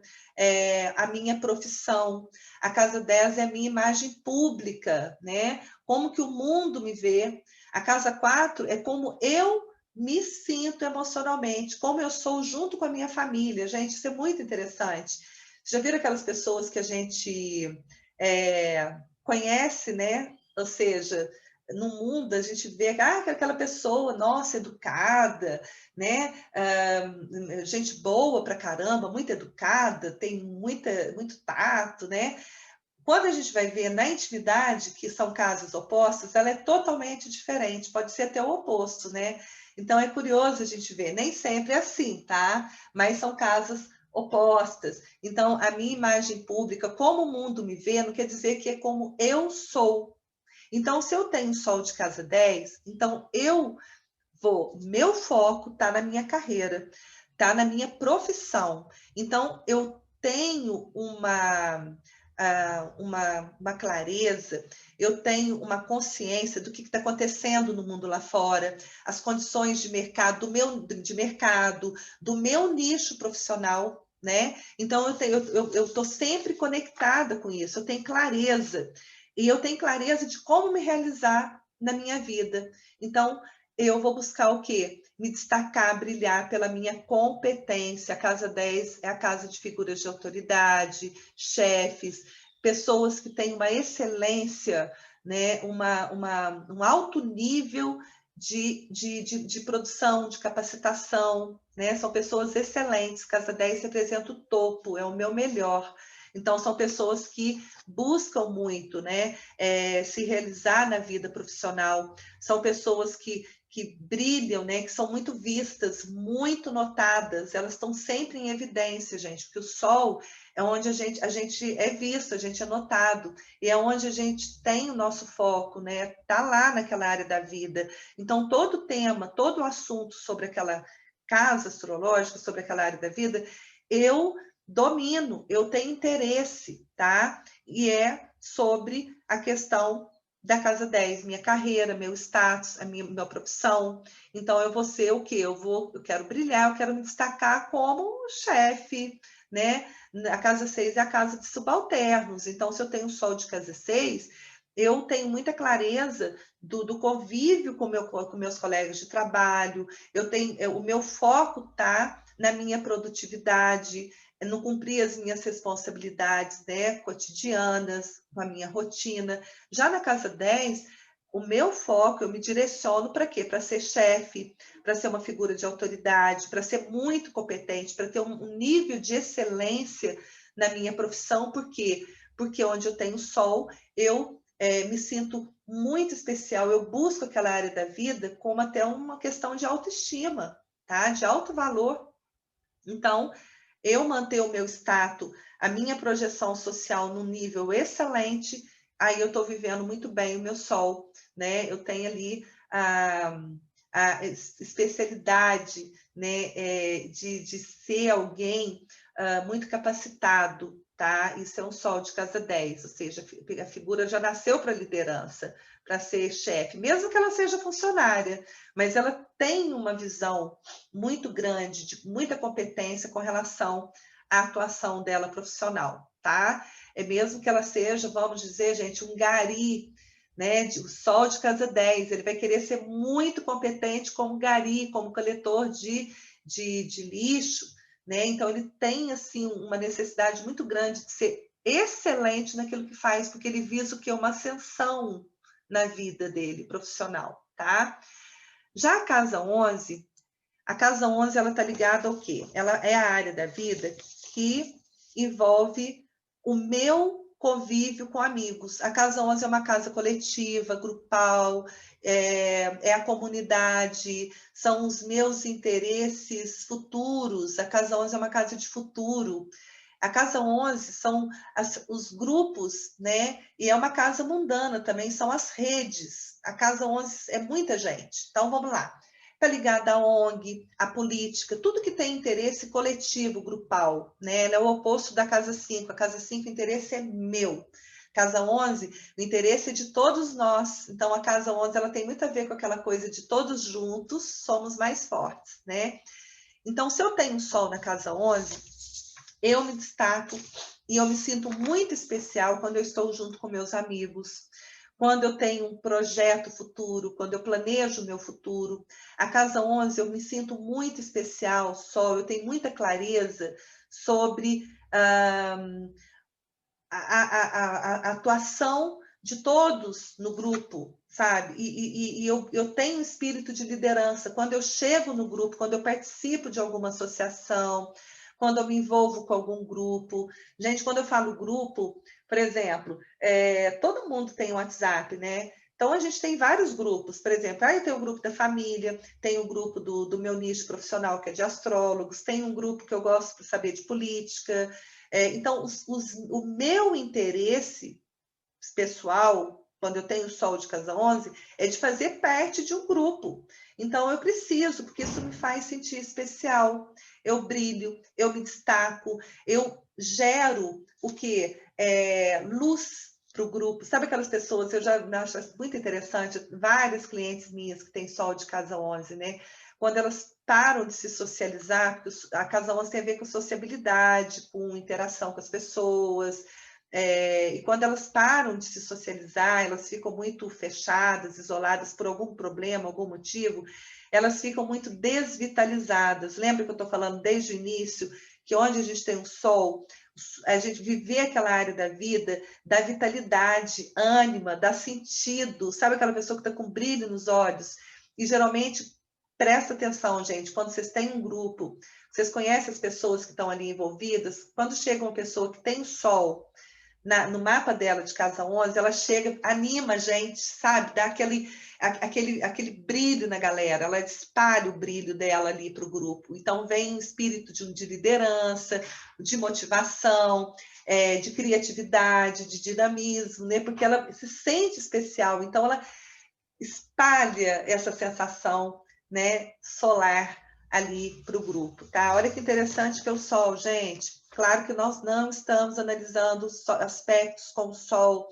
a minha profissão. A casa 10 é a minha imagem pública, né? Como que o mundo me vê. A casa 4 é como eu me sinto emocionalmente, como eu sou junto com a minha família. Gente, isso é muito interessante. Já viram aquelas pessoas que a gente conhece, né? Ou seja, no mundo a gente vê aquela pessoa, nossa, educada, né? Gente boa pra caramba, muito educada, tem muito tato, né? Quando a gente vai ver na intimidade, que são casas opostas, ela é totalmente diferente, pode ser até o oposto, né? Então é curioso a gente ver, nem sempre é assim, tá? Mas são casas opostas. Então, a minha imagem pública, como o mundo me vê, não quer dizer que é como eu sou. Então, se eu tenho sol de casa 10, então meu foco está na minha carreira, está na minha profissão. Então, eu tenho uma clareza, eu tenho uma consciência do que está acontecendo no mundo lá fora, as condições de mercado, do meu nicho profissional, né? Então, eu estou sempre conectada com isso, eu tenho clareza. E eu tenho clareza de como me realizar na minha vida. Então, eu vou buscar o quê? Me destacar, brilhar pela minha competência. A casa 10 é a casa de figuras de autoridade, chefes, pessoas que têm uma excelência, né? Um alto nível de produção, de capacitação, né? São pessoas excelentes. Casa 10 representa o topo, é o meu melhor. Então, são pessoas que buscam muito, né? Se realizar na vida profissional. São pessoas que brilham, né? Que são muito vistas, muito notadas. Elas estão sempre em evidência, gente, porque o sol é onde a gente é visto, a gente é notado, e é onde a gente tem o nosso foco, né? Tá lá naquela área da vida. Então, todo tema, todo assunto sobre aquela casa astrológica, sobre aquela área da vida, eu domino, eu tenho interesse, tá? E é sobre a questão da casa 10, minha carreira, meu status, minha profissão. Então, eu vou ser o quê? Eu quero brilhar, eu quero me destacar como chefe, né? A casa 6 é a casa de subalternos. Então, se eu tenho sol de casa 6, eu tenho muita clareza do convívio com meus colegas de trabalho, o meu foco está na minha produtividade, não cumprir as minhas responsabilidades, né, cotidianas, com a minha rotina. Já na casa 10, o meu foco, eu me direciono para quê? Para ser chefe, para ser uma figura de autoridade, para ser muito competente, para ter um nível de excelência na minha profissão. Por quê? Porque onde eu tenho sol, eu me sinto muito especial, eu busco aquela área da vida como até uma questão de autoestima, tá? De alto valor. Então, eu manter o meu status, a minha projeção social num nível excelente, aí eu estou vivendo muito bem o meu sol, né? Eu tenho ali a especialidade, né, de ser alguém muito capacitado, tá? Isso é um sol de casa 10, ou seja, a figura já nasceu para liderança, para ser chefe, mesmo que ela seja funcionária, mas ela tem uma visão muito grande, de muita competência com relação à atuação dela profissional, tá? É mesmo que ela seja, vamos dizer, gente, um gari, né? O sol de casa 10, ele vai querer ser muito competente como gari, como coletor de lixo, né? Então, ele tem, assim, uma necessidade muito grande de ser excelente naquilo que faz, porque ele visa o que? Uma ascensão na vida dele, profissional, tá? Já a casa 11 ela está ligada ao quê? Ela é a área da vida que envolve o meu convívio com amigos. A Casa 11 é uma casa coletiva, grupal, é a comunidade, são os meus interesses futuros. A Casa 11 é uma casa de futuro. A Casa 11 são os grupos, né? E é uma casa mundana também, são as redes. A Casa 11 é muita gente. Então, vamos lá. Está ligada à ONG, à política, tudo que tem interesse coletivo, grupal, né? Ela é o oposto da Casa 5. A Casa 5, o interesse é meu. Casa 11, o interesse é de todos nós. Então, a Casa 11, ela tem muito a ver com aquela coisa de todos juntos somos mais fortes, né? Então, se eu tenho Sol na Casa 11, eu me destaco e eu me sinto muito especial quando eu estou junto com meus amigos, quando eu tenho um projeto futuro, quando eu planejo o meu futuro. A Casa 11, eu me sinto muito especial, Sol, eu tenho muita clareza sobre a atuação de todos no grupo, sabe? E eu tenho espírito de liderança. Quando eu chego no grupo, quando eu participo de alguma associação, quando eu me envolvo com algum grupo. Gente, quando eu falo grupo, por exemplo, todo mundo tem um WhatsApp, né? Então, a gente tem vários grupos, por exemplo, eu tenho o grupo da família, tem o grupo do meu nicho profissional, que é de astrólogos, tem um grupo que eu gosto de saber de política. Então, o meu interesse pessoal, quando eu tenho Sol de Casa 11, é de fazer parte de um grupo. Então, eu preciso, porque isso me faz sentir especial. Eu brilho, eu me destaco, eu gero o quê? Luz para o grupo. Sabe aquelas pessoas, eu já acho muito interessante, várias clientes minhas que têm Sol de Casa 11, né? Quando elas param de se socializar, porque a Casa 11 tem a ver com sociabilidade, com interação com as pessoas, e quando elas param de se socializar, elas ficam muito fechadas, isoladas por algum problema, algum motivo, elas ficam muito desvitalizadas. Lembra que eu estou falando desde o início, que onde a gente tem o sol, a gente viver aquela área da vida, dá vitalidade, ânima, dá sentido. Sabe aquela pessoa que está com brilho nos olhos? E geralmente, presta atenção, gente, quando vocês têm um grupo, vocês conhecem as pessoas que estão ali envolvidas, quando chega uma pessoa que tem o sol no mapa dela de Casa 11, ela chega, anima a gente, sabe? Dá aquele brilho na galera, ela espalha o brilho dela ali para o grupo. Então, vem um espírito de liderança, de motivação, de criatividade, de dinamismo, né? Porque ela se sente especial, então ela espalha essa sensação, né, solar ali para o grupo, tá? Olha que interessante que é o Sol, gente. Claro que nós não estamos analisando aspectos com o Sol.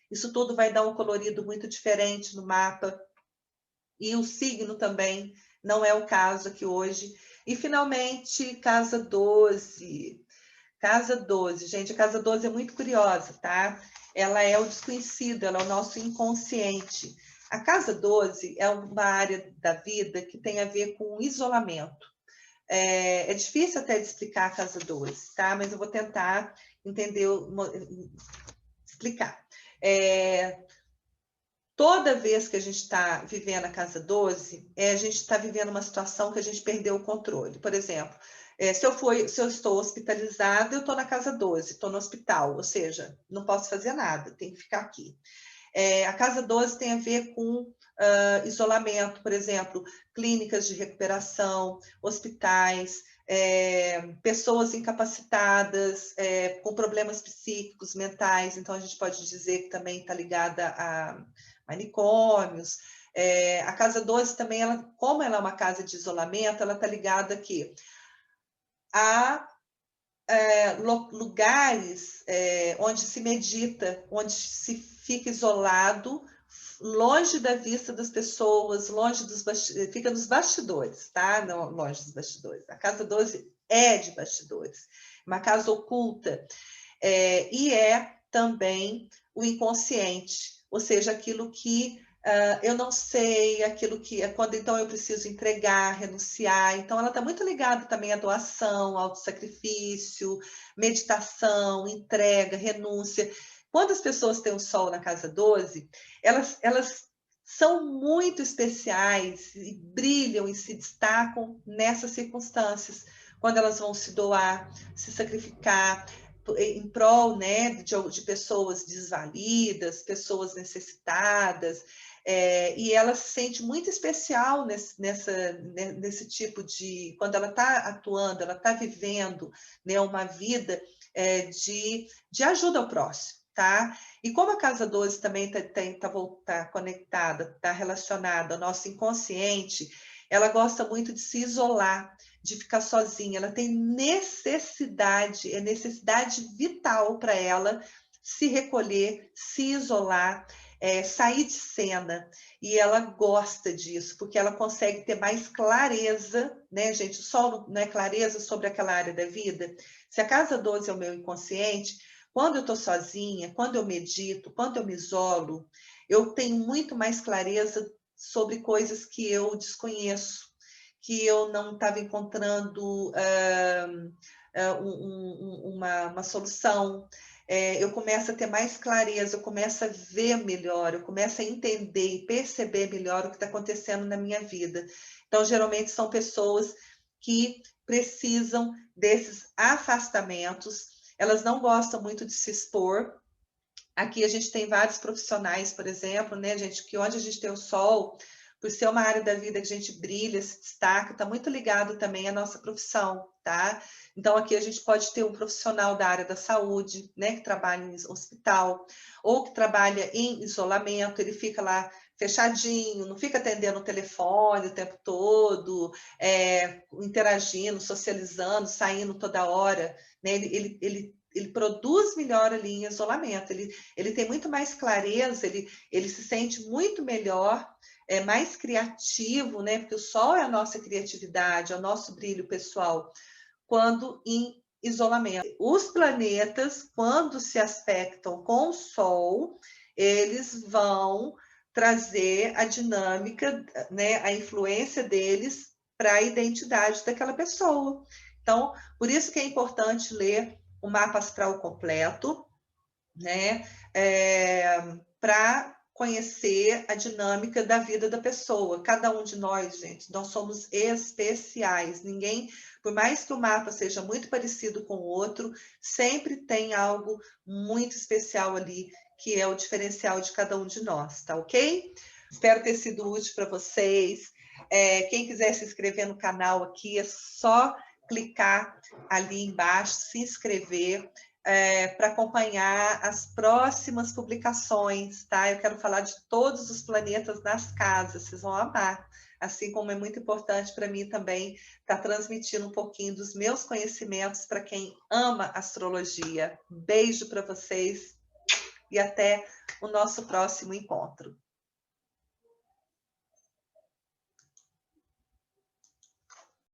Isso tudo vai dar um colorido muito diferente no mapa. E o signo também não é o caso aqui hoje. E, finalmente, Casa 12. Casa 12, gente, a Casa 12 é muito curiosa, tá? Ela é o desconhecido, ela é o nosso inconsciente. A Casa 12 é uma área da vida que tem a ver com isolamento. É difícil até de explicar a Casa 12, tá? Mas eu vou tentar entender, explicar. Toda vez que a gente está vivendo a Casa 12, a gente está vivendo uma situação que a gente perdeu o controle. Por exemplo, se eu estou hospitalizada, eu estou na Casa 12, estou no hospital, ou seja, não posso fazer nada, tenho que ficar aqui. A Casa 12 tem a ver com isolamento, por exemplo, clínicas de recuperação, hospitais, pessoas incapacitadas, com problemas psíquicos, mentais, então a gente pode dizer que também está ligada a manicômios. A Casa 12 também, como ela é uma casa de isolamento, ela está ligada aqui a lugares onde se medita, onde se fica isolado, longe da vista das pessoas, fica nos bastidores, tá? Não longe dos bastidores. A Casa 12 é de bastidores, uma casa oculta, e é também o inconsciente, ou seja, aquilo que eu não sei, aquilo que quando então eu preciso entregar, renunciar. Então, ela está muito ligada também à doação, ao sacrifício, meditação, entrega, renúncia. Quando as pessoas têm o Sol na Casa 12, elas são muito especiais e brilham e se destacam nessas circunstâncias, quando elas vão se doar, se sacrificar, em prol, né, de pessoas desvalidas, pessoas necessitadas, e ela se sente muito especial nesse tipo de... Quando ela está atuando, ela está vivendo, né, uma vida de ajuda ao próximo, tá? E como a Casa 12 também tá conectada, está relacionada ao nosso inconsciente, ela gosta muito de se isolar, de ficar sozinha, ela tem necessidade, é necessidade vital para ela se recolher, se isolar, sair de cena, e ela gosta disso, porque ela consegue ter mais clareza, né, gente? O sol não é clareza sobre aquela área da vida. Se a Casa 12 é o meu inconsciente, quando eu estou sozinha, quando eu medito, quando eu me isolo, eu tenho muito mais clareza sobre coisas que eu desconheço, que eu não estava encontrando uma solução. Eu começo a ter mais clareza, eu começo a ver melhor, eu começo a entender e perceber melhor o que está acontecendo na minha vida. Então, geralmente, são pessoas que precisam desses afastamentos, elas não gostam muito de se expor. Aqui a gente tem vários profissionais, por exemplo, né, gente, que onde a gente tem o sol, por ser uma área da vida que a gente brilha, se destaca, está muito ligado também à nossa profissão, tá? Então, aqui a gente pode ter um profissional da área da saúde, né, que trabalha em hospital, ou que trabalha em isolamento, ele fica lá fechadinho, não fica atendendo o telefone o tempo todo, interagindo, socializando, saindo toda hora, né? Ele produz melhor ali em isolamento, ele tem muito mais clareza, ele se sente muito melhor, mais criativo, né? Porque o sol é a nossa criatividade, é o nosso brilho pessoal, quando em isolamento. Os planetas, quando se aspectam com o sol, eles vão trazer a dinâmica, né? A influência deles para a identidade daquela pessoa. Então, por isso que é importante ler o mapa astral completo, né? Para conhecer a dinâmica da vida da pessoa. Cada um de nós, gente, nós somos especiais. Ninguém, por mais que o mapa seja muito parecido com o outro, sempre tem algo muito especial ali, que é o diferencial de cada um de nós, tá ok? Espero ter sido útil para vocês. Quem quiser se inscrever no canal aqui, é só clicar ali embaixo, se inscrever, para acompanhar as próximas publicações, tá? Eu quero falar de todos os planetas nas casas, vocês vão amar. Assim como é muito importante para mim também estar transmitindo um pouquinho dos meus conhecimentos para quem ama astrologia. Beijo para vocês e até o nosso próximo encontro.